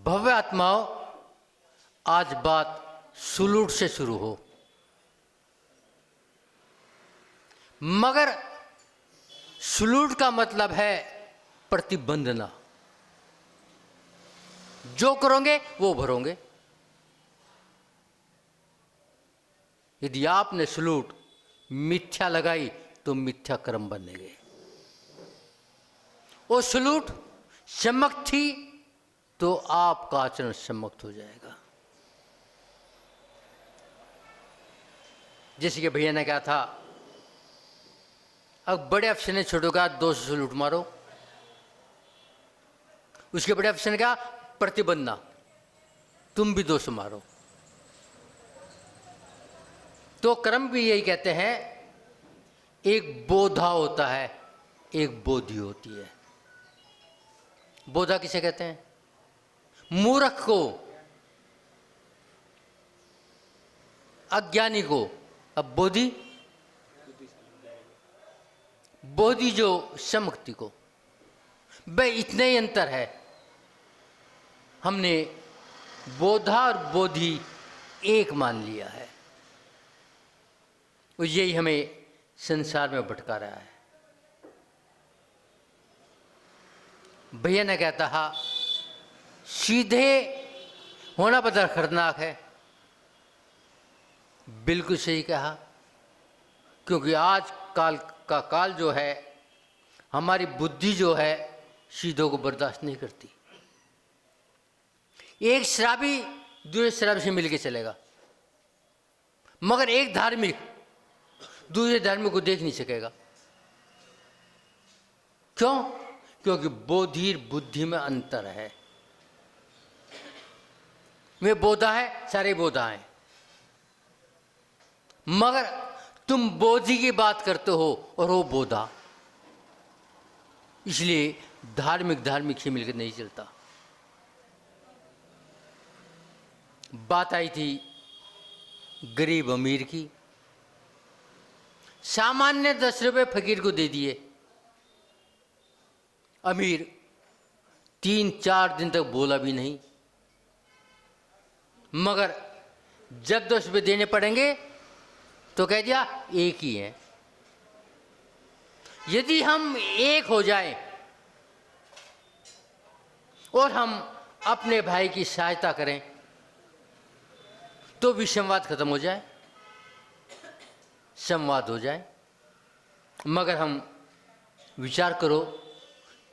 भव्य आत्माओं, आज बात सुलूट से शुरू हो। मगर सुलूट का मतलब है प्रतिबंधना। जो करोगे वो भरोगे। यदि आपने सुलूट मिथ्या लगाई तो मिथ्या कर्म बनेंगे। वो सुलूट सम्मत थी तो आपका आचरण सम्मत हो जाएगा। जैसे कि भैया ने कहा था, अब बड़े अफसर ने छोटों का 200 सलूट मारो। उसके बड़े अफसर ने कहा प्रतिबंधना, तुम भी 200 मारो। तो कर्म भी यही कहते हैं, एक बोधा होता है, एक बोधि होती है। बोधा किसे कहते हैं? मूर्ख को, अज्ञानी को। अब बोधि, बोधि जो सम्मुक्ति को। भाई इतने ही अंतर है। हमने बोधा और बोधि एक मान लिया है, और यही हमें संसार में भटका रहा है। भैया ने कहता है सीधे होना बड़ा खतरनाक है। बिल्कुल सही कहा, क्योंकि आज काल का काल जो है, हमारी बुद्धि जो है सीधों को बर्दाश्त नहीं करती। एक शराबी दूसरे शराबी से मिलके चलेगा, मगर एक धार्मिक दूसरे धार्मिक को देख नहीं सकेगा। क्यों? क्योंकि बोधि और बुद्धि में अंतर है। वे बोधा है, सारे बोधा हैं, मगर तुम बोधि की बात करते हो और वो बोधा। इसलिए धार्मिक से मिलकर नहीं चलता। बात आई थी गरीब अमीर की। सामान्य 10 रुपये फकीर को दे दिए। अमीर 3-4 दिन तक बोला भी नहीं, मगर जब 10 रुपये देने पड़ेंगे तो कह दिया एक ही है। यदि हम एक हो जाएं और हम अपने भाई की सहायता करें तो विषमवाद खत्म हो जाए, संवाद हो जाए। मगर हम विचार करो,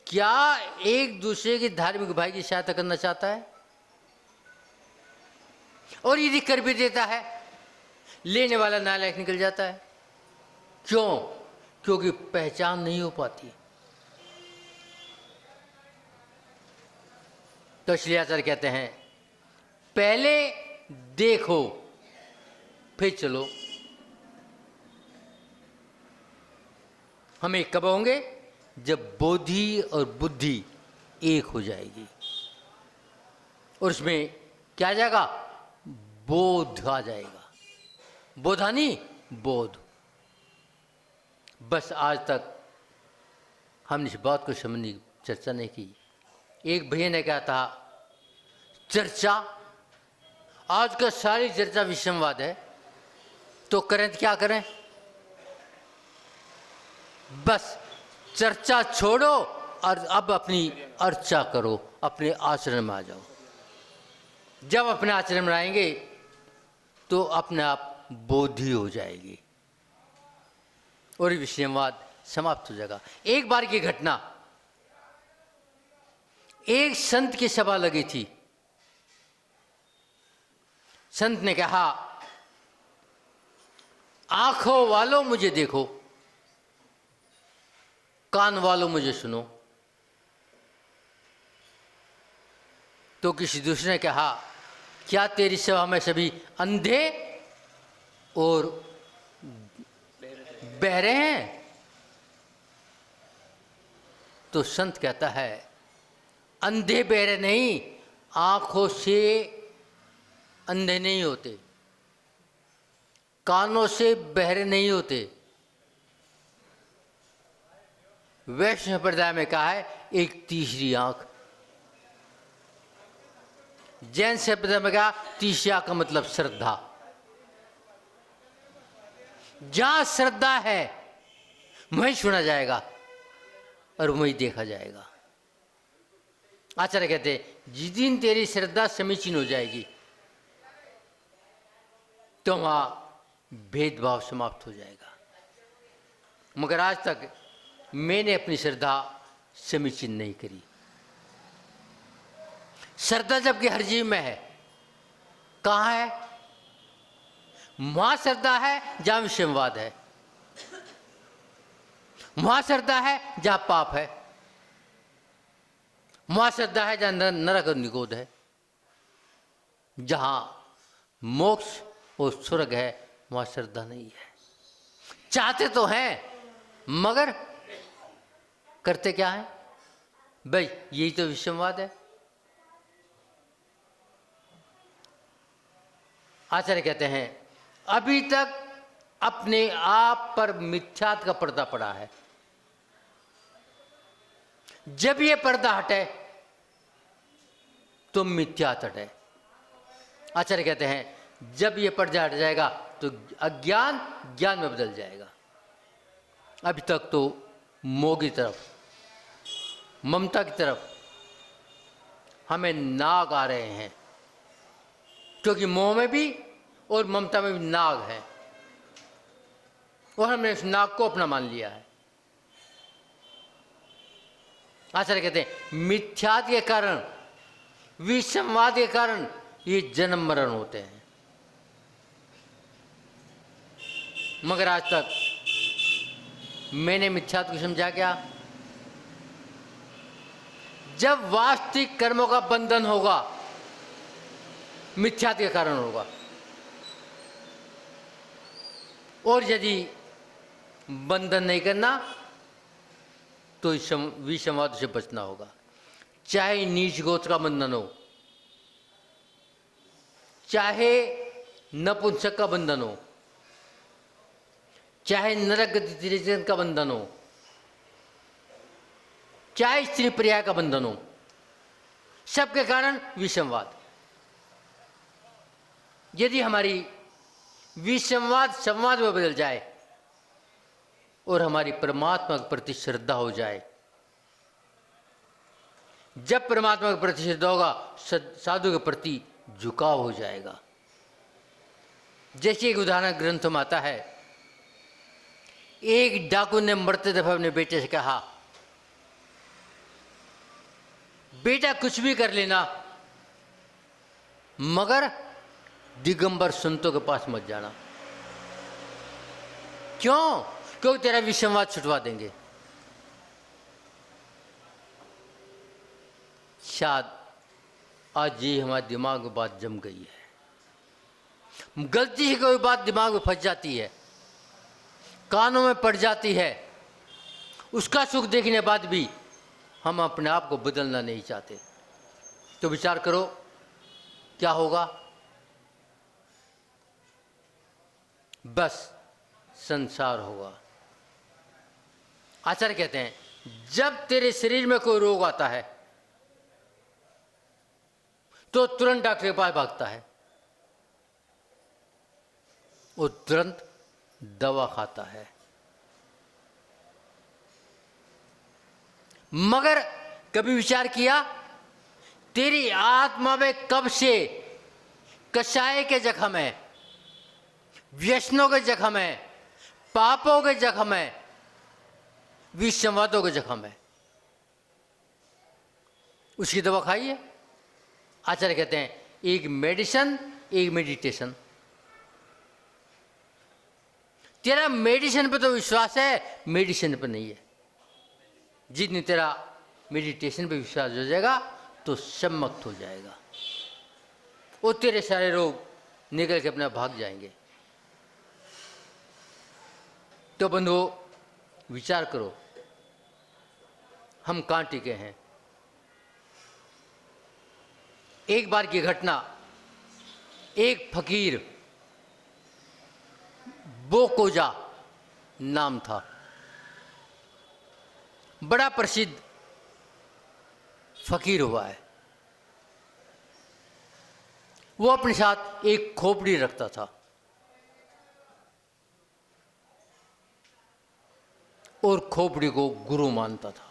क्या एक दूसरे के धार्मिक भाई की सहायता करना चाहता है? और यदि कर भी देता है, लेने वाला नालायक निकल जाता है। क्यों? क्योंकि पहचान नहीं हो पाती। तो इसलिए आचार्य कहते हैं पहले देखो फिर चलो। हम एक कब होंगे? जब बोधि और बुद्धि एक हो जाएगी, और उसमें क्या आ जाएगा? बोध आ जाएगा। बोधा नहीं, बोध। बस आज तक हमने इस बात को समझने की चर्चा नहीं की। एक भैया ने कहा था चर्चा, आज का सारी चर्चा विषमवाद है, तो करें तो क्या करें? बस चर्चा छोड़ो और अब अपनी अर्चा करो, अपने आचरण में आ जाओ। जब अपने आचरण में आएंगे तो अपने आप बोधि हो जाएगी और विषमवाद समाप्त हो जाएगा। एक बार की घटना, एक संत की सभा लगी थी। संत ने कहा आंखों वालों मुझे देखो, कान वालों मुझे सुनो। तो किसी दूसरे ने कहा क्या तेरी सभा में सभी अंधे और बहरे हैं? तो संत कहता है अंधे बहरे नहीं, आंखों से अंधे नहीं होते, कानों से बहरे नहीं होते। वैष्णव संप्रदाय में कहा है एक तीसरी आंख। जैन शब्द में क्या, तीसिया का मतलब श्रद्धा। जहां श्रद्धा है वहीं सुना जाएगा और वहीं देखा जाएगा। आचार्य कहते हैं जिस दिन तेरी श्रद्धा समीचीन हो जाएगी तो वहां भेदभाव समाप्त हो जाएगा। मगर आज तक मैंने अपनी श्रद्धा समीचीन नहीं करी। श्रद्धा जबकि हर जीव में है, कहाँ है? वहां श्रद्धा है जहां विषमवाद है, वहां श्रद्धा है जहां पाप है, वहां श्रद्धा है जहां नरक और निगोद है, जहां मोक्ष और स्वर्ग है वहां श्रद्धा नहीं है। चाहते तो हैं मगर करते क्या है भाई? यही तो विषमवाद है। आचार्य कहते हैं अभी तक अपने आप पर मिथ्यात्व का पर्दा पड़ा है। जब ये पर्दा हटे तो मिथ्यात्व हटे। आचार्य कहते हैं जब ये पर्दा हट जाएगा तो अज्ञान ज्ञान में बदल जाएगा। अभी तक तो मोह की तरफ, ममता की तरफ हमें नाग आ रहे हैं, क्योंकि मोह में भी और ममता में भी नाग है और हमने उस नाग को अपना मान लिया है। आचार्य कहते हैं मिथ्यात्व के कारण, विसंवाद के कारण ये जन्म मरण होते हैं। मगर आज तक मैंने मिथ्यात्व को समझा क्या? जब वास्तविक कर्मों का बंधन होगा मिथ्यात्व के कारण होगा, और यदि बंधन नहीं करना तो विषमवाद से बचना होगा। चाहे नीच गोत्र का बंधन हो, चाहे नपुंसक का बंधन हो, चाहे नरक गति का बंधन हो, चाहे स्त्री पर्याय का बंधन हो, सबके कारण विषमवाद। यदि हमारी विसंवाद संवाद में बदल जाए और हमारी परमात्मा के प्रति श्रद्धा हो जाए, जब परमात्मा के प्रति श्रद्धा होगा साधु के प्रति झुकाव हो जाएगा। जैसे एक उदाहरण ग्रंथ में आता है, एक डाकू ने मरते दफे अपने बेटे से कहा बेटा कुछ भी कर लेना मगर दिगंबर संतों के पास मत जाना। क्यों? क्योंकि तेरा विषमवाद छुटवा देंगे। शायद आज ये हमारे दिमाग में बात जम गई है। गलती से कोई बात दिमाग में फंस जाती है, कानों में पड़ जाती है, उसका सुख देखने के बाद भी हम अपने आप को बदलना नहीं चाहते। तो विचार करो क्या होगा? बस संसार होगा। आचार्य कहते हैं जब तेरे शरीर में कोई रोग आता है तो तुरंत डॉक्टर के पास भागता है और तुरंत दवा खाता है। मगर कभी विचार किया तेरी आत्मा में कब से कषाय के जख्म है, व्यसनों के जख्म है, पापों के जख्म है, विसंवादों के जख्म है? उसकी दवा खाइए। आचार्य कहते हैं एक मेडिसिन एक मेडिटेशन। तेरा मेडिसिन पे तो विश्वास है, मेडिसिन पे नहीं है। जितनी तेरा मेडिटेशन पे विश्वास हो जाएगा तो सब मुक्त हो जाएगा और तेरे सारे रोग निकल के अपने भाग जाएंगे। तो बंधुओं विचार करो हम कहाँ टिके हैं। एक बार की घटना, एक फकीर बोकोजा नाम था, बड़ा प्रसिद्ध फकीर हुआ है। वो अपने साथ एक खोपड़ी रखता था और खोपड़ी को गुरु मानता था।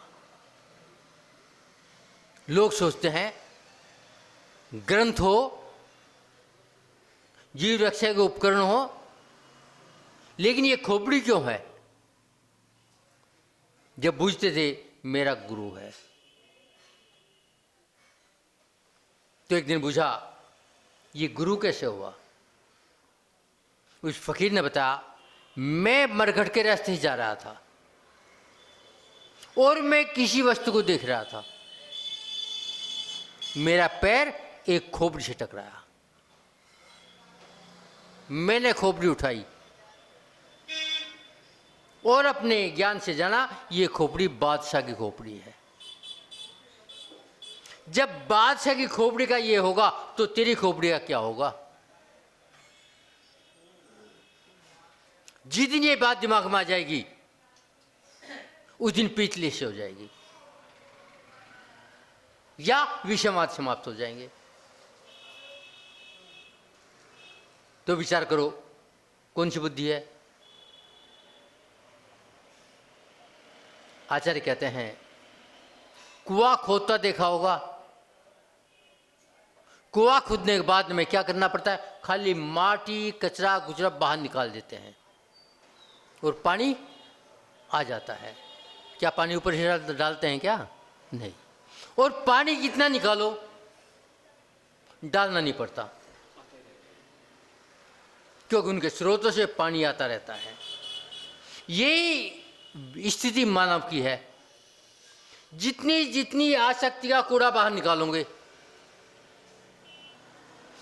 लोग सोचते हैं ग्रंथ हो, जीव रक्षा के उपकरण हो, लेकिन ये खोपड़ी क्यों है? जब बूझते थे मेरा गुरु है, तो एक दिन बुझा ये गुरु कैसे हुआ। उस फकीर ने बताया, मैं मरघट के रास्ते ही जा रहा था और मैं किसी वस्तु को देख रहा था, मेरा पैर एक खोपड़ी से टकराया, मैंने खोपड़ी उठाई और अपने ज्ञान से जाना ये खोपड़ी बादशाह की खोपड़ी है। जब बादशाह की खोपड़ी का ये होगा तो तेरी खोपड़ी का क्या होगा? जिस दिन ये बात दिमाग में आ जाएगी उस दिन पीतली से हो जाएगी या विषमवाद समाप्त हो जाएंगे। तो विचार करो कौन सी बुद्धि है? आचार्य कहते हैं कुआं खोदता देखा होगा, कुआं खोदने के बाद में क्या करना पड़ता है? खाली माटी कचरा गुजरा बाहर निकाल देते हैं और पानी आ जाता है। क्या पानी ऊपर से डालते हैं क्या? नहीं। और पानी कितना निकालो डालना नहीं पड़ता, क्योंकि उनके स्रोतों से पानी आता रहता है। ये स्थिति मानव की है। जितनी जितनी आसक्ति का कूड़ा बाहर निकालोगे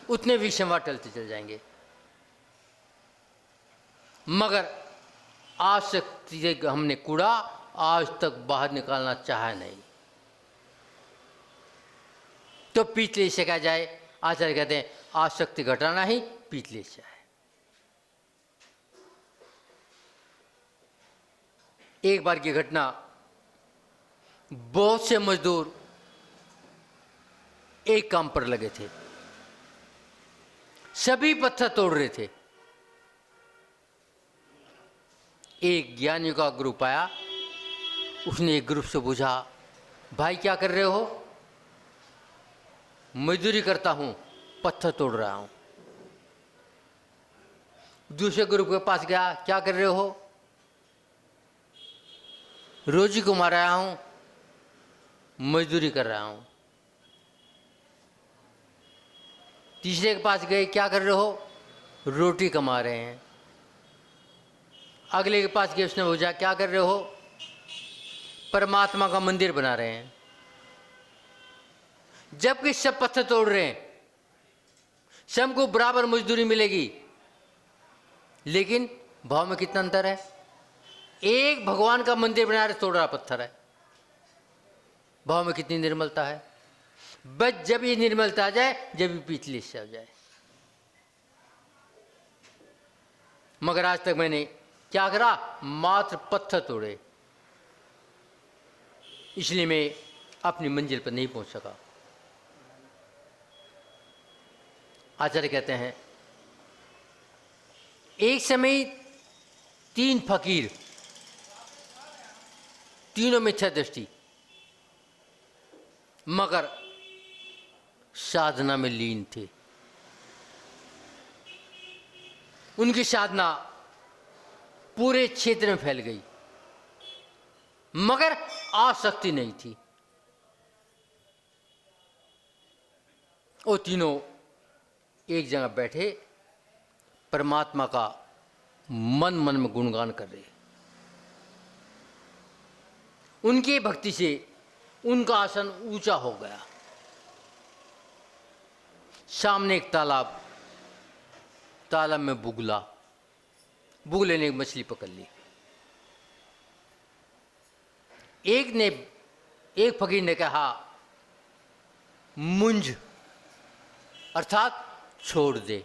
उतने विषमवाद टलते चल जाएंगे। मगर आसक्ति से हमने कूड़ा आज तक बाहर निकालना चाहा नहीं, तो पीतले से क्या जाए? आचार्य कहते हैं आसक्ति घटाना ही पीतले से है। एक बार की घटना, बहुत से मजदूर एक काम पर लगे थे, सभी पत्थर तोड़ रहे थे। एक ज्ञानी का ग्रुप आया, उसने एक ग्रुप से पूछा, भाई क्या कर रहे हो? मजदूरी करता हूं, पत्थर तोड़ रहा हूं। दूसरे ग्रुप के पास गया, क्या कर रहे हो? रोजी कमा रहा हूं, मजदूरी कर रहा हूं। तीसरे के पास गए, क्या कर रहे हो? रोटी कमा रहे हैं। अगले के पास गए, उसने पूछा क्या कर रहे हो? परमात्मा का मंदिर बना रहे हैं। जबकि सब पत्थर तोड़ रहे हैं, सबको बराबर मजदूरी मिलेगी, लेकिन भाव में कितना अंतर है? एक भगवान का मंदिर बना रहे, तोड़ रहा पत्थर है। भाव में कितनी निर्मलता है। बस जब ये निर्मलता आ जाए, जब ये पीतली से आ जाए। मगर आज तक मैंने क्या करा? मात्र पत्थर तोड़े, इसलिए मैं अपनी मंजिल पर नहीं पहुंच सका। आचार्य कहते हैं एक समय 3 फकीर, तीनों मिथ्या दृष्टि, मगर साधना में लीन थे। उनकी साधना पूरे क्षेत्र में फैल गई, मगर आसक्ति नहीं थी। वो तीनों एक जगह बैठे परमात्मा का मन मन में गुणगान कर रहे। उनकी भक्ति से उनका आसन ऊंचा हो गया। सामने एक तालाब, तालाब में बुगला, बुगले ने एक मछली पकड़ ली। एक फकीर ने कहा मुंज, अर्थात छोड़ दे।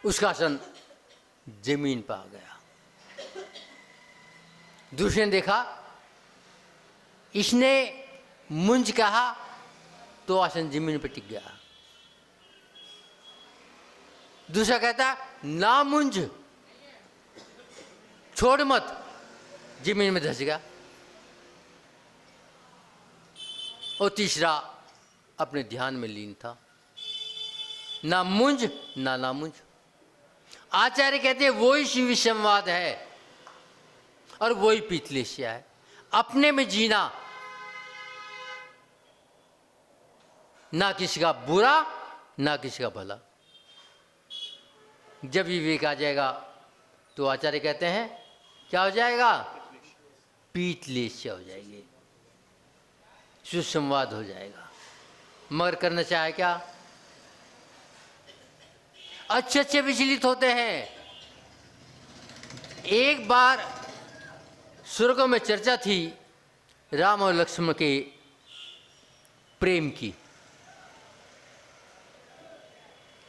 उसका आसन जमीन पर आ गया। दूसरे ने देखा, इसने मुंज कहा तो आसन जमीन पर टिक गया। दूसरा कहता ना मुंझ, छोड़ मत, जमीन में धस गया। और तीसरा अपने ध्यान में लीन था, ना मुंझ ना मुंझ। आचार्य कहते हैं वही शिव संवाद है और वही पीतलेशिया है, अपने में जीना, ना किसी का बुरा ना किसी का भला। जब विवेक आ जाएगा तो आचार्य कहते हैं क्या हो जाएगा? पीतलेशिया हो जाएगी, सुसंवाद हो जाएगा। मगर करना चाहे क्या? अच्छे अच्छे विचलित होते हैं। एक बार स्वर्गों में चर्चा थी राम और लक्ष्मण के प्रेम की,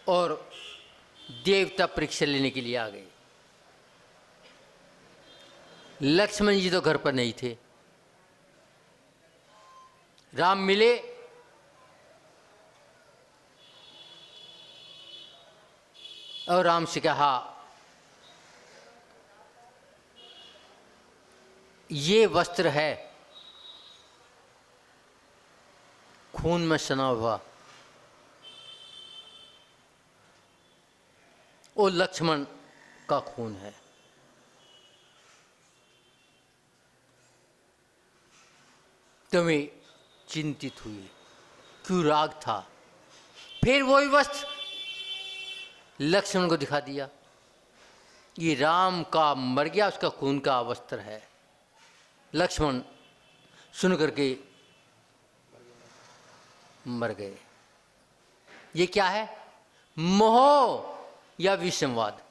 और देवता परीक्षा लेने के लिए आ गए। लक्ष्मण जी तो घर पर नहीं थे। राम मिले, और राम से कहा ये वस्त्र है खून में सना हुआ, वो लक्ष्मण का खून है। तुम्हें चिंतित हुई, क्यों राग था? फिर वही वस्त्र लक्ष्मण को दिखा दिया, ये राम का मर गया उसका खून का वस्त्र है। लक्ष्मण सुन करके मर गए। ये क्या है? मोह या विसंवाद।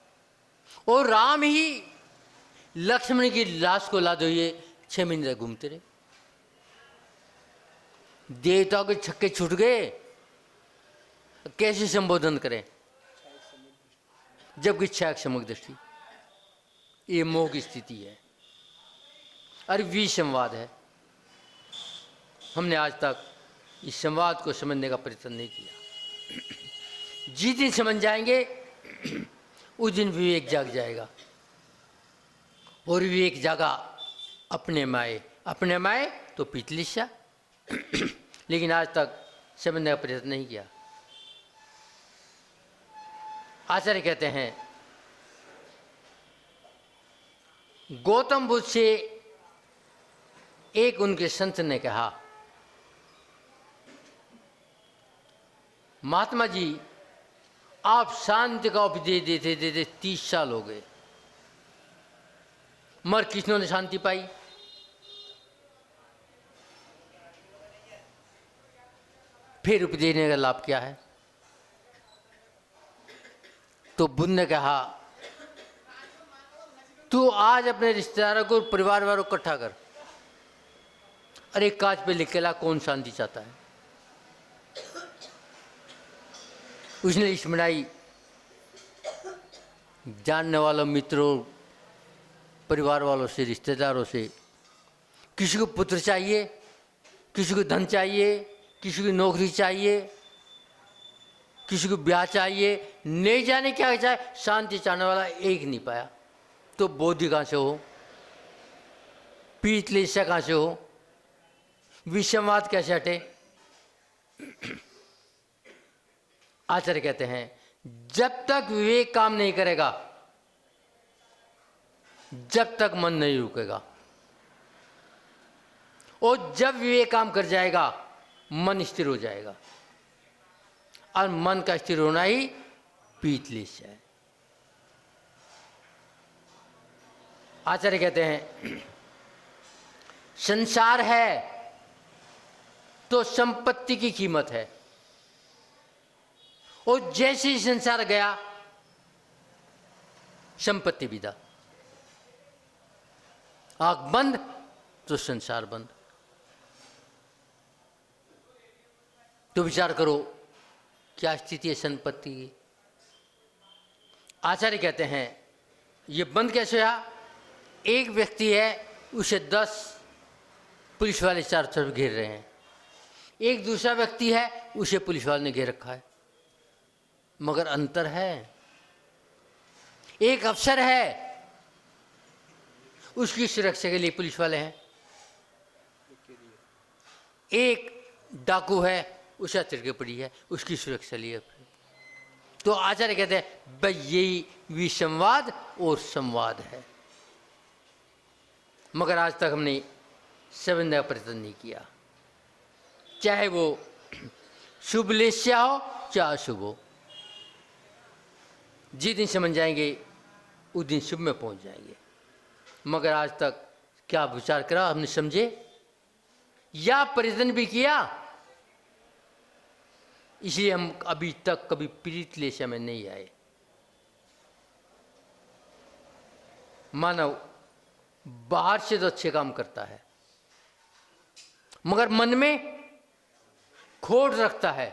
और राम ही लक्ष्मण की लाश को ला दो, ये 6 महीने तक घूमते रहे। देवताओं के छक्के छूट गए, कैसे संबोधन करें जबकि इच्छा एक समग्र दृष्टि। ये मोह की स्थिति है और विसंवाद है। हमने आज तक इस संवाद को समझने का प्रयत्न नहीं किया। जिस दिन समझ जाएंगे उस दिन विवेक जाग जाएगा, और विवेक जागा अपने माए, अपने माए तो पीतलिशिया। लेकिन आज तक समझने का प्रयत्न नहीं किया। आचार्य कहते हैं गौतम बुद्ध से एक उनके संत ने कहा, महात्मा जी आप शांति का उपदेश देते देते 30 साल हो गए, मगर किसनों ने शांति पाई? फिर उपदेश देने का लाभ क्या है? तो बुद्ध ने कहा तू आज अपने रिश्तेदारों को, परिवार वालों को इकट्ठा कर, अरे कांच पे लिख के ला कौन शांति चाहता है। उसने लिस्ट बनाई, जानने वालों, मित्रों, परिवार वालों से, रिश्तेदारों से। किसी को पुत्र चाहिए, किसी को धन चाहिए, किसी को नौकरी चाहिए, किसी को ब्याह चाहिए, नहीं जाने क्या चाहे, शांति चाहने वाला एक नहीं पाया। तो बोधि कहाँ से हो? पीतलेशिया कहाँ से हो? विषमवाद कैसे हटे? आचार्य कहते हैं जब तक विवेक काम नहीं करेगा, जब तक मन नहीं रुकेगा, और जब विवेक काम कर जाएगा मन स्थिर हो जाएगा, और मन का स्थिर होना ही पीतलेशिया है। आचार्य कहते हैं संसार है तो संपत्ति की कीमत है, और जैसे ही संसार गया संपत्ति विदा। आंख बंद तो संसार बंद। तो विचार करो क्या स्थिति है संपत्ति की। आचार्य कहते हैं ये बंद कैसे हुआ? एक व्यक्ति है, उसे 10 पुलिस वाले चारों तरफ घेर रहे हैं। एक दूसरा व्यक्ति है, उसे पुलिस वाले ने घेर रखा है, मगर अंतर है एक अफसर है, उसकी सुरक्षा के लिए पुलिस वाले हैं। एक डाकू है, उसे तिरके पड़ी है, उसकी सुरक्षा लिए। तो आचार्य कहते हैं भाई यही विसंवाद और संवाद है। मगर आज तक हमने समझने का प्रयत्न नहीं किया, चाहे वो शुभ लेस्या हो चाहे अशुभ हो। जिस दिन समझ जाएंगे उस दिन शुभ में पहुंच जाएंगे। मगर आज तक क्या विचार करा हमने, समझे या प्रयत्न भी किया? इसलिए हम अभी तक कभी प्रीत लेस्या में नहीं आए। मानव बाहर से तो अच्छे काम करता है, मगर मन में खोट रखता है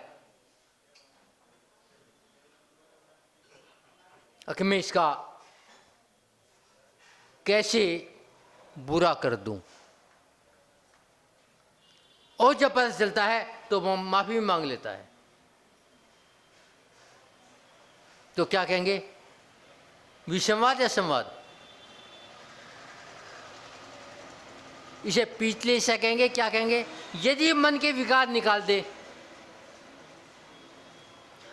कि मैं इसका कैसे बुरा कर दूं। और जब पता चलता है तो वो माफी भी मांग लेता है। तो क्या कहेंगे, विसंवाद या संवाद? इसे पिछले से कहेंगे, क्या कहेंगे? यदि मन के विकार निकाल दे,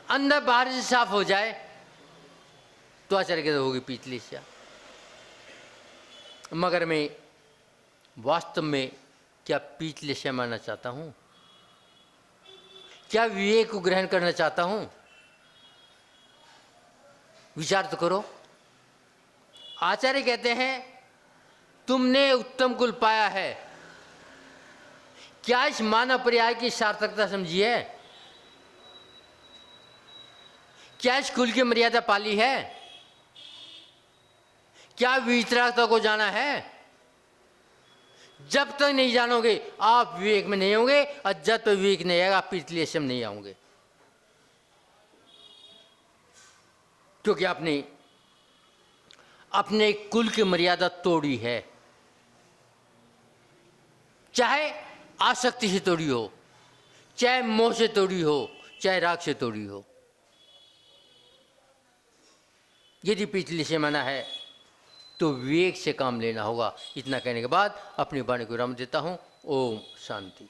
अंदर बाहर से साफ हो जाए, तो आचार्य कहते होगी पिछली से। मगर मैं वास्तव में क्या पिछले से मानना चाहता हूं? क्या विवेक को ग्रहण करना चाहता हूं? विचार तो करो। आचार्य कहते हैं तुमने उत्तम कुल पाया है, क्या इस मानव पर्याय की सार्थकता समझी है? क्या इस कुल की मर्यादा पाली है? क्या वितरागता को जाना है? जब तक नहीं जानोगे आप विवेक में नहीं होंगे, और जब तक विवेक नहीं आएगा आप पिछले से नहीं आओगे। क्योंकि आपने अपने कुल की मर्यादा तोड़ी है, चाहे आसक्ति से तोड़ी हो, चाहे मोह से तोड़ी हो, चाहे राग से तोड़ी हो। यदि पिछले से माना है तो विवेक से काम लेना होगा। इतना कहने के बाद अपनी वाणी को विराम देता हूं। ओम शांति।